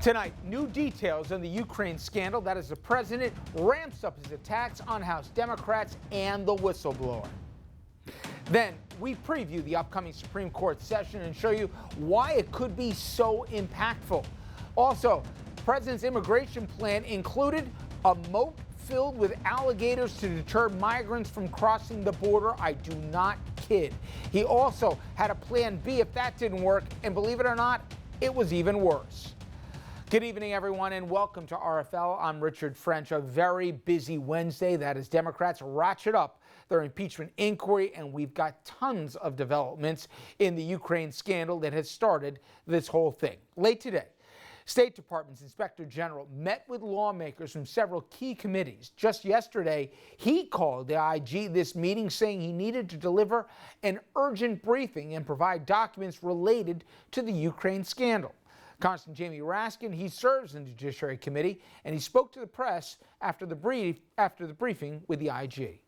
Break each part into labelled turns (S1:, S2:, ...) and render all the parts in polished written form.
S1: Tonight, new details on the Ukraine scandal that as the president ramps up his attacks on House Democrats and the whistleblower. Then we preview the upcoming Supreme Court session and show you why it could be so impactful. Also, the president's immigration plan included a moat filled with alligators to deter migrants from crossing the border. I do not kid. He also had a plan B if that didn't work, and believe it or not, it was even worse. Good evening, everyone, and welcome to RFL. I'm Richard French. A very busy Wednesday. That is, Democrats ratchet up their impeachment inquiry, and we've got tons of developments in the Ukraine scandal that has started this whole thing. Late today, State Department's Inspector General met with lawmakers from several key committees. Just yesterday, he called the IG this meeting, saying he needed to deliver an urgent briefing and provide documents related to the Ukraine scandal. Congressman Jamie Raskin, he serves in the Judiciary Committee, and he spoke to the press after the briefing with the IG.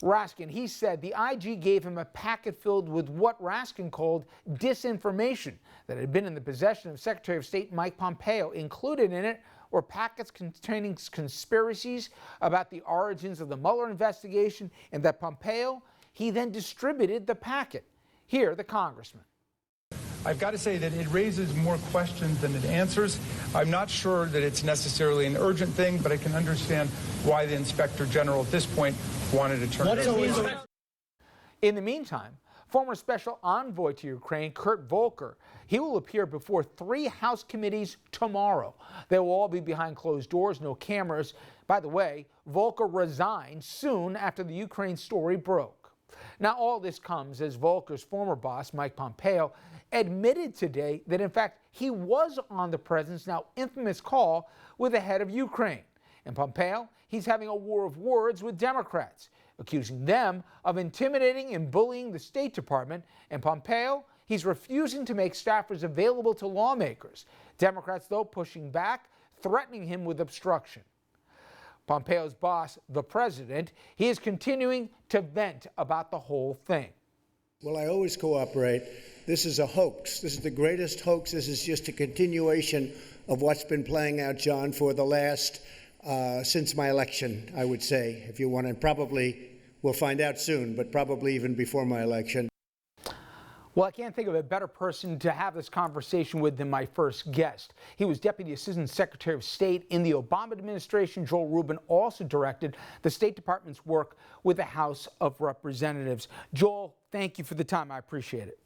S1: Raskin, he said the IG gave him a packet filled with what Raskin called disinformation that had been in the possession of Secretary of State Mike Pompeo. Included in it were packets containing conspiracies about the origins of the Mueller investigation, and that Pompeo, he then distributed the packet. Here, the congressman.
S2: I've got to say that it raises more questions than it answers. I'm not sure that it's necessarily an urgent thing, but I can understand why the Inspector General at this point wanted to turn it over.
S1: In the meantime, former Special Envoy to Ukraine, Kurt Volcker, he will appear before 3 House committees tomorrow. They will all be behind closed doors, no cameras. By the way, Volcker resigned soon after the Ukraine story broke. Now, all this comes as Volcker's former boss, Mike Pompeo, admitted today that, in fact, he was on the president's now infamous call with the head of Ukraine. And Pompeo, he's having a war of words with Democrats, accusing them of intimidating and bullying the State Department. And Pompeo, he's refusing to make staffers available to lawmakers. Democrats, though, pushing back, threatening him with obstruction. Pompeo's boss, the president, he is continuing to vent about the whole thing.
S3: Well, I always cooperate. This is a hoax. This is the greatest hoax. This is just a continuation of what's been playing out, John, for the last, since my election, I would say, if you want, and probably we'll find out soon, but probably even before my election.
S1: Well, I can't think of a better person to have this conversation with than my first guest. He was Deputy Assistant Secretary of State in the Obama administration. Joel Rubin also directed the State Department's work with the House of Representatives. Joel, thank you for the time. I appreciate it.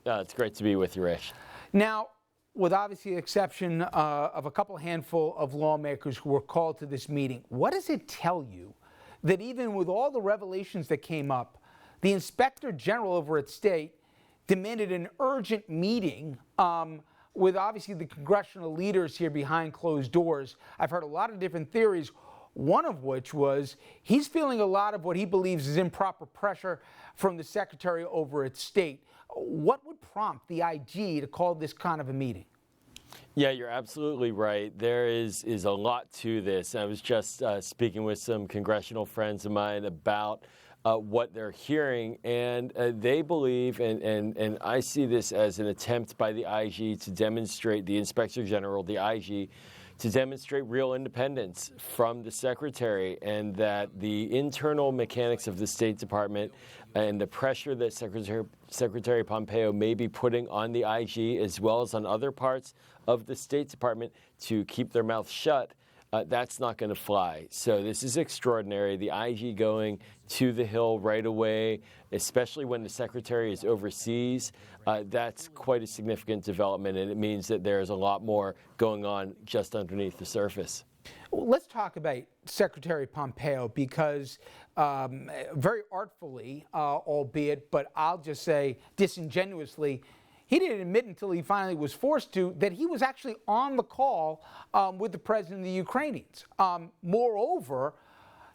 S4: It's great to be with you, Rich.
S1: Now, with obviously the exception of a couple handful of lawmakers who were called to this meeting, what does it tell you that even with all the revelations that came up, the Inspector General over at State demanded an urgent meeting with obviously the congressional leaders here behind closed doors? I've heard a lot of different theories, one of which was he's feeling a lot of what he believes is improper pressure from the Secretary over at State. What would prompt the IG to call this kind of a meeting?
S4: Yeah, you're absolutely right. There is a lot to this. I was just speaking with some congressional friends of mine about what they're hearing, and they believe, and I see this as an attempt by the IG to demonstrate, the Inspector General, the IG, to demonstrate real independence from the Secretary, and that the internal mechanics of the State Department and the pressure that Secretary Pompeo may be putting on the IG as well as on other parts of the State Department to keep their mouth shut, that's not going to fly. So this is extraordinary. The IG going to the Hill right away, especially when the Secretary is overseas, that's quite a significant development, and it means that there's a lot more going on just underneath the surface.
S1: Well, let's talk about Secretary Pompeo because very artfully, albeit, but I'll just say disingenuously, he didn't admit until he finally was forced to that he was actually on the call with the president of the Ukrainians. Moreover,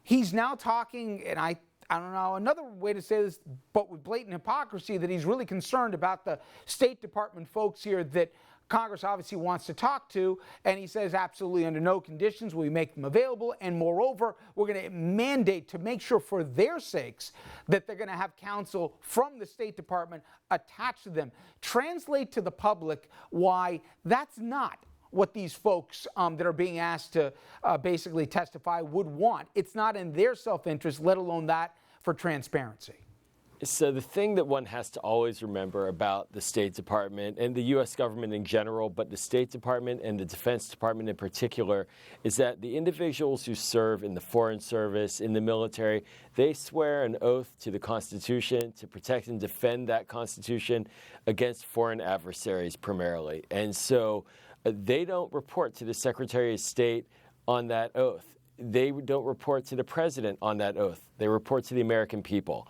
S1: he's now talking, and I don't know another way to say this, but with blatant hypocrisy, that he's really concerned about the State Department folks here that Congress obviously wants to talk to, and he says absolutely under no conditions will we make them available, and moreover, we're going to mandate to make sure for their sakes that they're going to have counsel from the State Department attached to them. Translate to the public why that's not what these folks that are being asked to basically testify would want. It's not in their self-interest, let alone that for transparency.
S4: So the thing that one has to always remember about the State Department and the U.S. government in general, but the State Department and the Defense Department in particular, is that the individuals who serve in the Foreign Service, in the military, they swear an oath to the Constitution to protect and defend that Constitution against foreign adversaries primarily. And so they don't report to the Secretary of State on that oath. They don't report to the President on that oath. They report to the American people.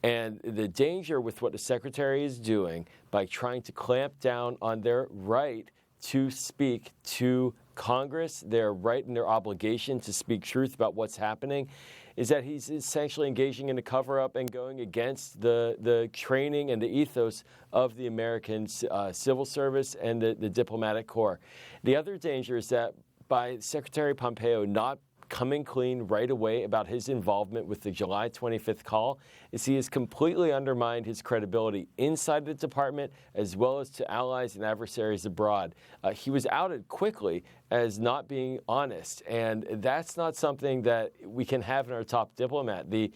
S4: And the danger with what the Secretary is doing by trying to clamp down on their right to speak to Congress, their right and their obligation to speak truth about what's happening, is that he's essentially engaging in a cover-up and going against the training and the ethos of the American civil service and the diplomatic corps. The other danger is that by Secretary Pompeo not coming clean right away about his involvement with the July 25th call, is he has completely undermined his credibility inside the department as well as to allies and adversaries abroad. He was outed quickly as not being honest, and that's not something that we can have in our top diplomat. The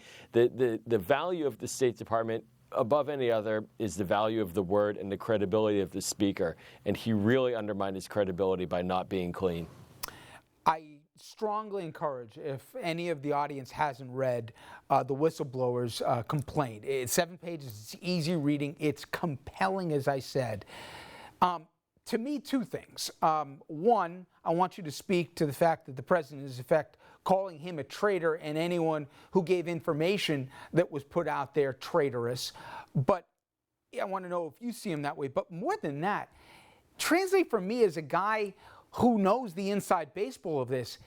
S4: value of the State Department above any other is the value of the word and the credibility of the speaker, and he really undermined his credibility by not being clean.
S1: I strongly encourage, if any of the audience hasn't read the Whistleblowers complaint. It's 7 pages, it's easy reading, it's compelling, as I said. To me, 2 things. One, I want you to speak to the fact that the president is, in fact, calling him a traitor and anyone who gave information that was put out there traitorous. But I want to know if you see him that way. But more than that, translate for me as a guy who knows the inside baseball of this.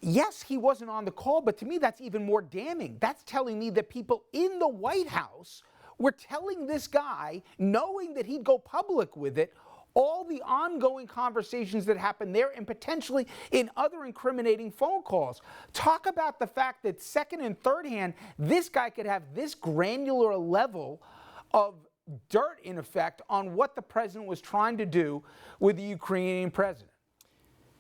S1: Yes, he wasn't on the call, but to me that's even more damning. That's telling me that people in the White House were telling this guy, knowing that he'd go public with it, all the ongoing conversations that happened there and potentially in other incriminating phone calls. Talk about the fact that second and third hand, this guy could have this granular level of dirt, in effect, on what the president was trying to do with the Ukrainian president.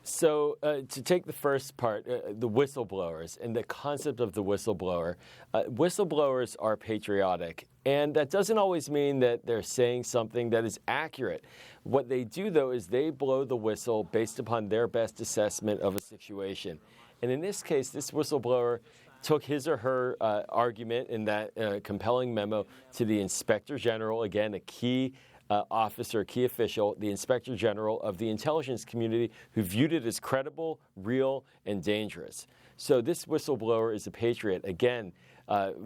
S4: So to take the first part, the whistleblowers and the concept of the whistleblower, whistleblowers are patriotic, and that doesn't always mean that they're saying something that is accurate. What they do, though, is they blow the whistle based upon their best assessment of a situation. And in this case, this whistleblower took his or her argument in that compelling memo to the Inspector General, again, a key officer, key official, the Inspector General of the intelligence community, who viewed it as credible, real, and dangerous. So this whistleblower is a patriot, again,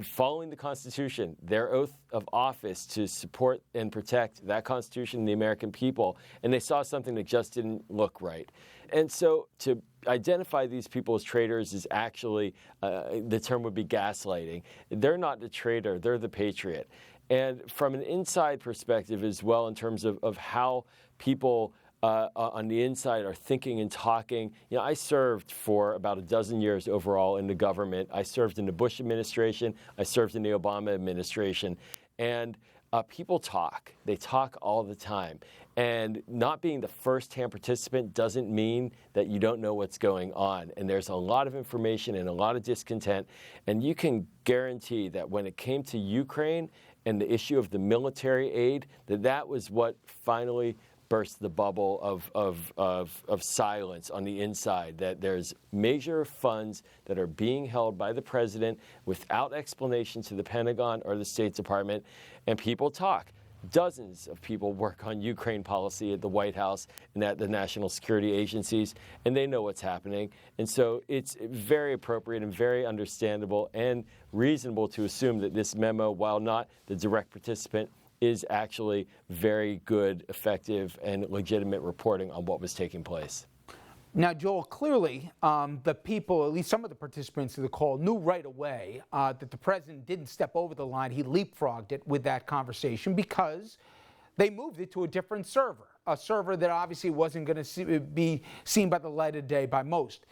S4: following the Constitution, their oath of office to support and protect that Constitution and the American people, and they saw something that just didn't look right. And so to identify these people as traitors is actually, the term would be gaslighting. They're not the traitor, they're the patriot. And from an inside perspective as well, in terms of how people on the inside are thinking and talking. You know, I served for about a dozen years overall in the government. I served in the Bush administration. I served in the Obama administration. And people talk. They talk all the time. And not being the first-hand participant doesn't mean that you don't know what's going on. And there's a lot of information and a lot of discontent. And you can guarantee that when it came to Ukraine and the issue of the military aid, that was what finally burst the bubble of silence on the inside, that there's major funds that are being held by the president without explanation to the Pentagon or the State Department, and people talk. Dozens of people work on Ukraine policy at the White House and at the national security agencies, and they know what's happening. And so it's very appropriate and very understandable and reasonable to assume that this memo, while not the direct participant, is actually very good, effective, and legitimate reporting on what was taking place.
S1: Now, Joel, clearly the people, at least some of the participants of the call, knew right away that the president didn't step over the line. He leapfrogged it with that conversation because they moved it to a different server. a server that obviously wasn't going to be seen by the light of day by most.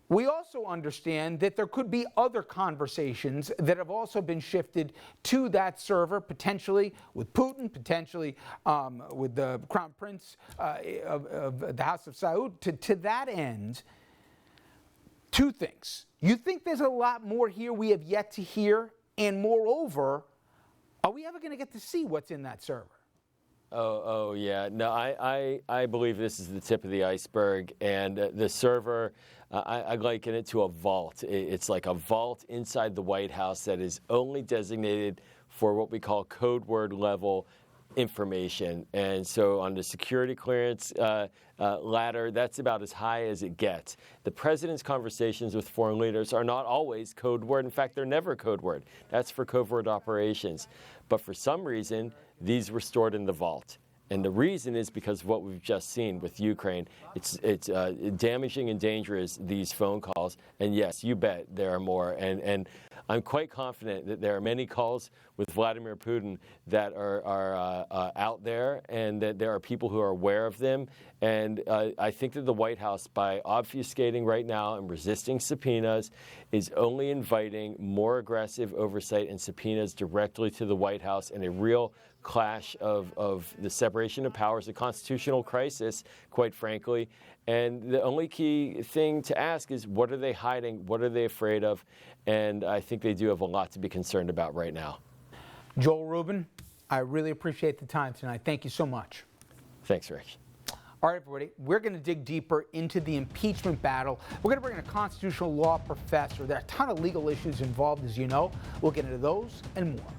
S1: We also understand that there could be other conversations that have also been shifted to that server, potentially with Putin, potentially with the Crown Prince of the House of Saud. To that end, two things. You think there's a lot more here we have yet to hear? And moreover, are we ever going to get to see what's in that server?
S4: Oh yeah. No, I believe this is the tip of the iceberg, and the server, I liken it to a vault. It's like a vault inside the White House that is only designated for what we call code word level information. And so on the security clearance ladder, that's about as high as it gets. The president's conversations with foreign leaders are not always code word. In fact, they're never code word. That's for covert operations. But for some reason, these were stored in the vault. And the reason is because of what we've just seen with Ukraine. It's damaging and dangerous, these phone calls. And yes, you bet there are more. And I'm quite confident that there are many calls with Vladimir Putin that are out there, and that there are people who are aware of them. And I think that the White House, by obfuscating right now and resisting subpoenas, is only inviting more aggressive oversight and subpoenas directly to the White House, and a real clash of the separation of powers, a constitutional crisis, quite frankly. And the only key thing to ask is, what are they hiding? What are they afraid of? And I think they do have a lot to be concerned about right now.
S1: Joel Rubin, I really appreciate the time tonight. Thank you so much.
S4: Thanks, Rick.
S1: All right, everybody, we're going to dig deeper into the impeachment battle. We're going to bring in a constitutional law professor. There are a ton of legal issues involved, as you know. We'll get into those and more.